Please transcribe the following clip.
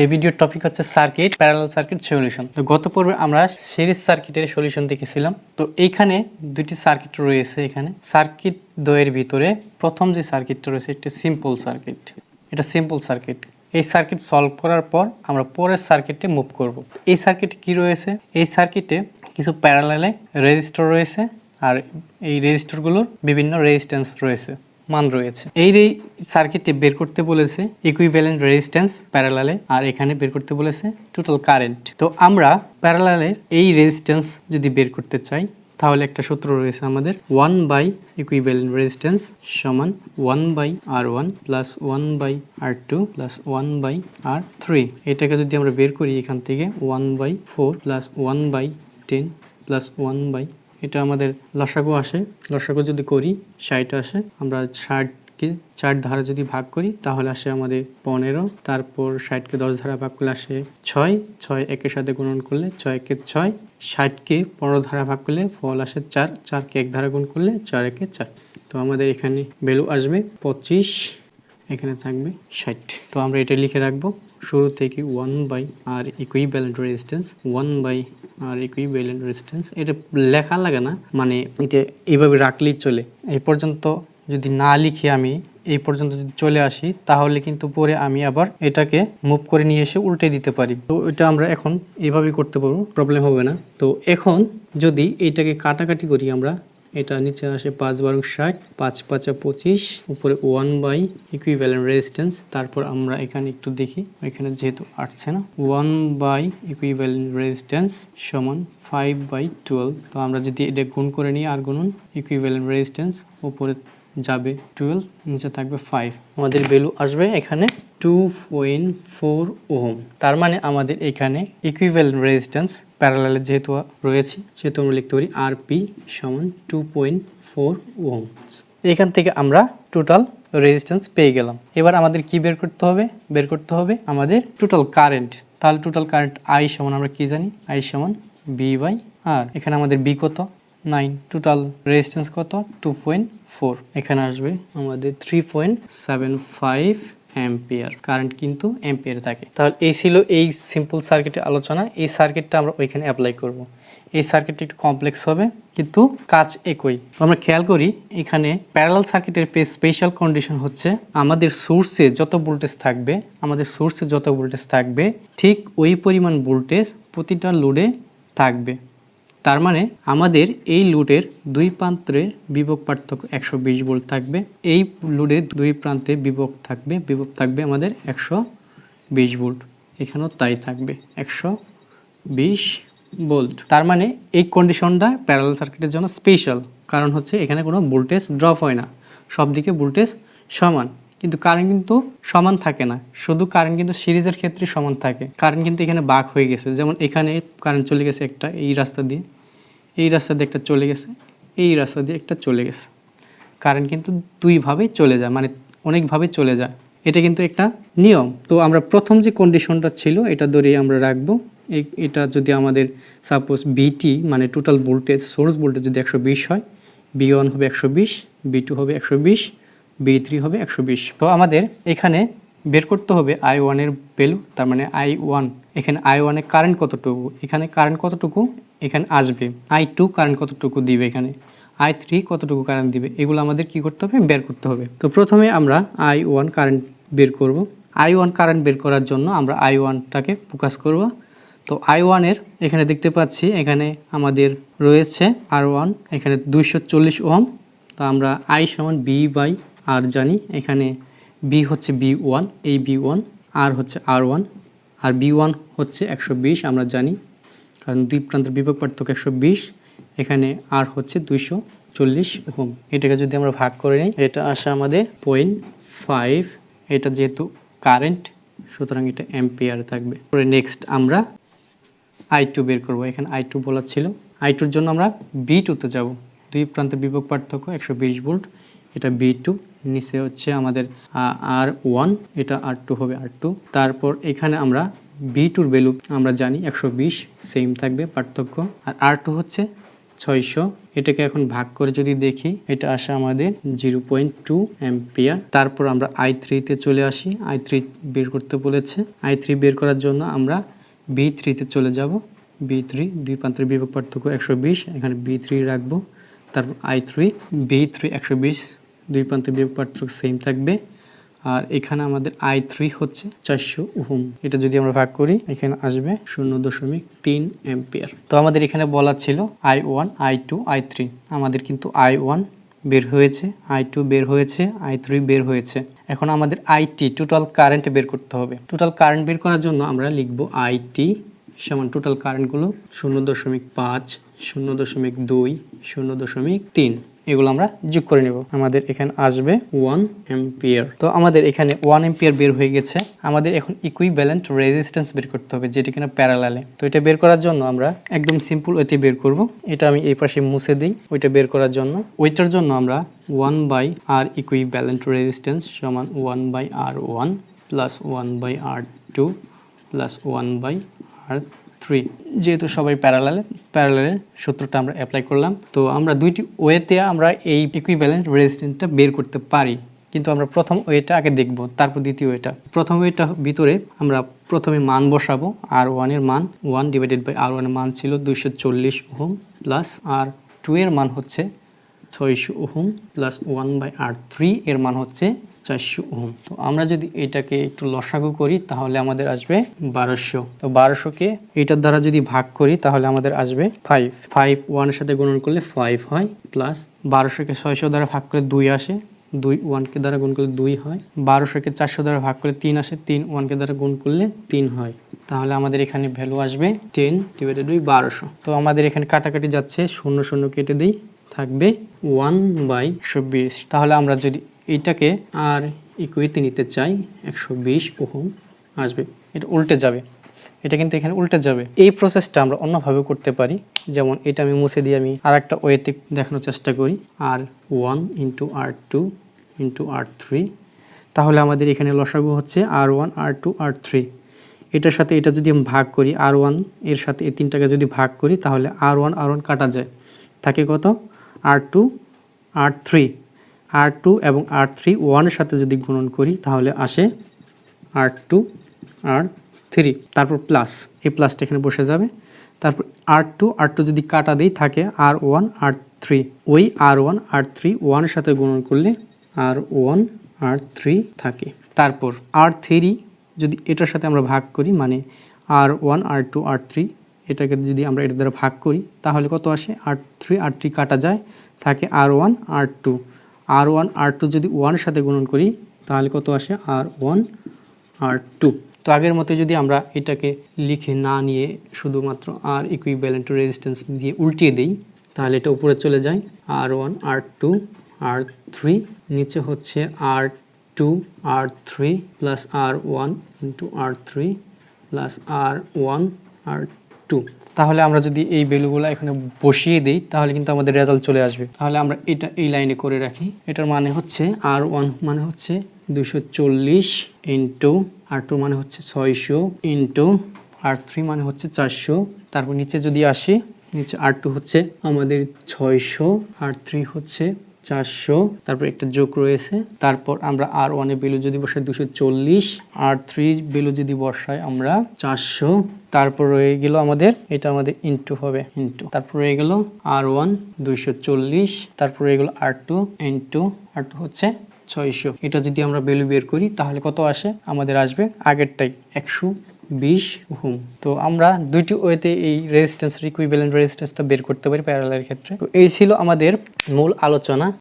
এই ভিডিওর টপিক হচ্ছে সার্কিট, প্যারালাল সার্কিট সলিউশন। তো গত পর্বে আমরা সিরিজ সার্কিটের সলিউশন দেখেছিলাম। তো এইখানে দুটি সার্কিট রয়েছে। এখানে সার্কিট দ্বয়ের ভিতরে প্রথম যে সার্কিটটা রয়েছে এটা সিম্পল সার্কিট। এটা সিম্পল সার্কিট। এই সার্কিট সলভ করার পর আমরা পরের সার্কিটে মুভ করব। এই সার্কিটে কি রয়েছে? এই সার্কিটে কিছু প্যারালালে রেজিস্টর রয়েছে, আর এই রেজিস্টরগুলোর বিভিন্ন রেজিস্ট্যান্স রয়েছে, মান রয়েছে। এই সার্কিটে বের করতে বলেছে ইকুইভ্যালেন্ট রেজিস্ট্যান্স প্যারালালে, আর এখানে বের করতে বলেছে টোটাল কারেন্ট। তো আমরা প্যারালালে এই রেজিস্ট্যান্স যদি বের করতে চাই তাহলে একটা সূত্র রয়েছে আমাদের, 1 বাই ইকুইভ্যালেন্ট রেজিস্ট্যান্স সমান 1 by R1 plus 1 by R2 plus 1 by R3। এটাকে যদি আমরা বের করি এখান থেকে 1 by 4 plus 1 by 10 plus 1 by, এটা আমাদের লসাগু আসে। লসাগু যদি করি 60 আসে। আমরা 60কে 4 ধারা যদি ভাগ করি তাহলে আসে আমাদের 15। তারপর 60কে 10 ধারা ভাগ করলে আসে 6। 6 একের সাথে গুণন করলে 6 একে 6। 60কে 15 ধারা ভাগ করলে ফল আসে 4। 4কে 1 ধারা গুণ করলে 4 একে 4। তো আমাদের এখানে ভ্যালু আসবে 25, এখানে থাকবে 60। তো আমরা এটা লিখে রাখবো শুরু থেকে 1 by R equivalent resistance, 1 by R equivalent resistance. এটা লেখা লাগে না, মানে এটা এইভাবে রাখলেই চলে। এই পর্যন্ত যদি না লিখে আমি এই পর্যন্ত যদি চলে আসি তাহলে কিন্তু পরে আমি আবার এটাকে মুভ করে নিয়ে এসে উল্টে দিতে পারি। তো এটা আমরা এখন এইভাবেই করতে পারবো, প্রবলেম হবে না। তো এখন যদি এইটাকে কাটাকাটি করি আমরা, এটা নিচে আসে 5 বারং 60, 5 5 25, উপরে 1 বাই ইকুইভ্যালেন্ট রেজিস্ট্যান্স। তারপর আমরা এখানে একটু দেখি, এখানে যেহেতু আসছে না, 1 বাই ইকুইভ্যালেন্ট রেজিস্ট্যান্স সমান 5 বাই 12। তো আমরা যদি এটা গুণ করে নিই, আর গুণন ইকুইভ্যালেন্ট রেজিস্ট্যান্স, উপরে যাবে 12, নিচে থাকবে 5। আমাদের ভ্যালু আসবে এখানে 2.4 ওহম। তার মানে আমাদের এখানে ইকুইভ্যালেন্ট রেজিস্ট্যান্স প্যারালালে যেহেতু রয়েছে সেহেতু আমরা লিখতে পারি আরপি সমান 2.4 ওহম। এখান থেকে আমরা টোটাল রেজিস্ট্যান্স পেয়ে গেলাম। এবার আমাদের কি বের করতে হবে? বের করতে হবে আমাদের টোটাল কারেন্ট। তাহলে টোটাল কারেন্ট আই সমান আমরা কি জানি? আই সমান বি বাই আর। এখানে আমাদের বি কত? 9। টোটাল রেজিস্ট্যান্স কত? 2.4। এখানে আসবে আমাদের 3.75 অ্যাম্পিয়ার। কারেন্ট কিন্তু অ্যাম্পিয়ার থাকে। তাহলে এই ছিল এই সিম্পল সার্কিটের আলোচনা। এই সার্কিটটা আমরা ওইখানে অ্যাপ্লাই করব। এই সার্কিটটা একটু কমপ্লেক্স হবে কিন্তু কাজ একই। তো আমরা খেয়াল করি এখানে প্যারালাল সার্কিটের স্পেশাল কন্ডিশন হচ্ছে আমাদের সোর্সে যত ভোল্টেজ থাকবে ঠিক ওই পরিমাণ ভোল্টেজ প্রতিটা লোডে থাকবে। তার মানে আমাদের এই লোডের দুই প্রান্তের বিভব পার্থক্য 120 ভোল্ট থাকবে। এই লোডের দুই প্রান্তে বিভব থাকবে আমাদের 120 ভোল্ট। এখানেও তাই থাকবে 120 ভোল্ট। তার মানে এই কন্ডিশনটা প্যারালাল সার্কিটের জন্য স্পেশাল, কারণ হচ্ছে এখানে কোনো ভোল্টেজ ড্রপ হয় না, সব দিকে ভোল্টেজ সমান। কিন্তু কারেন্ট কিন্তু সমান থাকে না, শুধু কারেন্ট কিন্তু সিরিজের ক্ষেত্রে সমান থাকে। কারেন্ট কিন্তু এখানে ভাগ হয়ে গেছে, যেমন এখানে কারেন্ট চলে গেছে একটা এই রাস্তা দিয়ে, এই রাস্তা দিয়ে একটা চলে গেছে, এই রাস্তা দিয়ে একটা চলে গেছে। কারেন্ট কিন্তু দুইভাবেই চলে যায়, মানে অনেকভাবে চলে যায়। এটা কিন্তু একটা নিয়ম। তো আমরা প্রথম যে কন্ডিশনটা ছিল এটা ধরেই আমরা রাখবো। এটা যদি আমাদের সাপোজ বিটি মানে টোটাল ভোল্টেজ, সোর্স ভোল্টেজ যদি 120 হয়, বি1 হবে 120, বি2 হবে 120, বি3 হবে 120। তো আমাদের এখানে বের করতে হবে I1 এর ভ্যালু। তার মানে I1, এখানে I1 এর কারেন্ট কতটুকু, এখানে কারেন্ট কতটুকু এখানে আসবে, I2 কারেন্ট কতটুকু দিবে, এখানে I3 কতটুকু কারেন্ট দিবে, এগুলো আমাদের কি করতে হবে? বের করতে হবে। তো প্রথমে আমরা I1 কারেন্ট বের করব। I1 কারেন্ট বের করার জন্য আমরা I1টাকে ফোকাস করব। তো I1 এর এখানে দেখতে পাচ্ছি এখানে আমাদের রয়েছে R1, এখানে 240 ওহম। তো আমরা I সমান বি বাই আর জানি। এখানে বি হচ্ছে B1, এই B1, আর হচ্ছে R1, আর B1 হচ্ছে 120 আমরা জানি, কারণ দুই প্রান্তের বিভব পার্থক্য 120। এখানে আর হচ্ছে 240 ওহম। এটাকে যদি আমরা ভাগ করে নিই এটা আসে আমাদের 0.5। এটা যেহেতু কারেন্ট সুতরাং এটা অ্যাম্পিয়ার থাকবে। পরে নেক্সট আমরা I2 বের করব। এখানে I2 বলা ছিল, I2 এর জন্য আমরা B2তে যাব। দুই প্রান্তের বিভব পার্থক্য 120 ভোল্ট, এটা B2। নিচে হচ্ছে আমাদের R1, এটা R2 হবে R2। তারপর এখানে আমরা B2 এর ভ্যালু আমরা জানি 120, সেম থাকবে পার্থক্য। আর R2 হচ্ছে 600। এটাকে এখন ভাগ করে যদি দেখি, এটা আসে আমাদের 0.2 অ্যাম্পিয়ার। তারপর আমরা i3 তে চলে আসি, i3 বের করতে বলেছে। i3 বের করার জন্য আমরা B3 তে চলে যাব। B3 দুই প্রান্তের বিভব পার্থক্য 120, এখানে B3 রাখবো। তারপর i3 B3 120, দুই প্রান্তের বিভব পার্থক্য সেম থাকবে। আর এখানে আমাদের i3 হচ্ছে 400 ওহম। এটা যদি আমরা ভাগ করি, এখানে আসবে 0.3 অ্যাম্পিয়ার। তো আমাদের এখানে বলা ছিল i1 i2 i3, আমাদের কিন্তু i1 বের হয়েছে, i2 বের হয়েছে, i3 বের হয়েছে। এখন আমাদের IT টোটাল কারেন্ট বের করতে হবে। টোটাল কারেন্ট বের করার জন্য আমরা লিখব IT সমান টোটাল কারেন্টগুলো 0.5 0.2 0.3, এগুলো আমরা যোগ করে নেব। আমাদের এখানে আসবে 1 অ্যাম্পিয়ার। তো আমাদের এখানে 1 অ্যাম্পিয়ার বের হয়ে গেছে। আমাদের এখন ইকুইভ্যালেন্ট রেজিস্ট্যান্স বের করতে হবে, যেটা কিনা প্যারালালে। তো এটা বের করার জন্য আমরা একদম সিম্পল ওইতে বের করব। এটা আমি এই পাশে মুছে দিই। ওইটা বের করার জন্য, ওইটার জন্য আমরা 1/R ইকুইভ্যালেন্ট রেজিস্ট্যান্স সমান 1/R1 plus 1/R2 plus 1/R3। যেহেতু সবাই প্যারালালের সূত্রটা আমরা অ্যাপ্লাই করলাম। তো আমরা দুইটি ওয়েতে আমরা এই ইকুইভ্যালেন্ট রেজিস্ট্যান্সটা বের করতে পারি, কিন্তু আমরা প্রথম ওয়েটা আগে দেখব, তারপর দ্বিতীয় ওয়েটা। প্রথম ওয়েটা ভিতরে আমরা প্রথমে মান বসাবো। R1 এর মান 1/R1 এর মান ছিল 240 ওহম, প্লাস R2 এর মান হচ্ছে 600 ওহম, প্লাস 1/R3 এর মান হচ্ছে 400 ওহম। তো আমরা যদি এটাকে একটু লসাগু করি, তাহলে আমাদের আসবে 1200। তো 1200কে এটার দ্বারা যদি ভাগ করি, তাহলে আমাদের আসবে 5 1 এর সাথে গুণন করলে 5 হয়, প্লাস 1200কে 600 দ্বারা ভাগ করলে 2 আসে, 2 1কে দ্বারা গুণ করলে 2 হয়। 1200কে 400 দ্বারা ভাগ করলে 3 আসে, 3 1কে দ্বারা গুণ করলে 3 হয়। তাহলে আমাদের এখানে ভ্যালু আসবে 10/1200। তো আমাদের এখানে কাটাকাটি যাচ্ছে, 0 0 কেটে দিই, থাকবে 1/120। তাহলে আমরা যদি এইটাকে আর ইকুইতে নিতে চাই, 120 ওহম আসবে। এটা উল্টে যাবে, এটা কিন্তু এখানে উল্টে যাবে। এই প্রসেসটা আমরা অন্যভাবে করতে পারি। যেমন এটা আমি মুছে দিয়ে আমি আর একটা ওয়েতে দেখানোর চেষ্টা করি, R1 × R2 × R3। তাহলে আমাদের এখানে লসাগু হচ্ছে R1 R2 R3। এটার সাথে এটা যদি আমি ভাগ করি, R1 এর সাথে এই তিনটাকে যদি ভাগ করি, তাহলে R1 R1 কাটা যায়, থাকে কত R2 R3 এবং R3 1 এর সাথে যদি গুণন করি, তাহলে আসে R2 R3। তারপর প্লাস, এই প্লাসটা এখানে বসে যাবে। তারপর R2 যদি কাটা দিই, থাকে R1 R3। ওই R1 R3 1 এর সাথে গুণন করলে R1 R3 থাকে। তারপর R3 যদি এটার সাথে আমরা ভাগ করি, মানে R1 R2 R3, এটাকে যদি আমরা এটার দ্বারা ভাগ করি, তাহলে কত আসে R3 কাটা যায়, থাকে R1 R2 যদি 1 এর সাথে গুণন করি, তাহলে কত আসে R1 R2। তো আগের মতো যদি আমরা এটাকে লিখে না নিয়ে শুধুমাত্র আর ইকুইভ্যালেন্ট রেজিস্ট্যান্স দিয়ে উল্টিয়ে দিই, তাহলে এটা উপরে চলে যায় R1 R2 R3, নিচে হচ্ছে R2 R3 plus R1 × R3 plus R1 R2। তাহলে আমরা যদি এই ভ্যালুগুলো এখানে বসিয়ে দিই, তাহলে কিন্তু আমাদের রেজাল্ট চলে আসবে। তাহলে আমরা এটা এই লাইনে করে রাখি। এটার মানে হচ্ছে R1 মানে হচ্ছে 240 ইন্টু R2 মানে হচ্ছে 600 ইন্টু R3 মানে হচ্ছে 400। তারপর নিচে যদি আসি, নিচে R2 হচ্ছে আমাদের 600, R3 হচ্ছে 400, তারপর একটা যোগ রয়েছে। তারপর আমরা R1 এর ভ্যালু যদি বসাই 240, R3 ভ্যালু যদি বসাই আমরা 400, তারপর রয়ে গেল আমাদের, এটা আমাদের ইনটু হবে, ইনটু তারপর রয়ে গেল R1 240, তারপর রয়ে গেল R2 ইনটু R2 হচ্ছে 600। এটা যদি আমরা ভ্যালু বের করি, তাহলে কত আসে, আমাদের আসবে আগেরটাই 120 ওহম। তো আমরা দুইটি ওয়েতে এই রেজিস্ট্যান্স ইকুইভ্যালেন্ট রেজিস্ট্যান্সটা বের করতে পারি প্যারালালের ক্ষেত্রে। তো এই ছিল আমাদের মূল আলোচনা।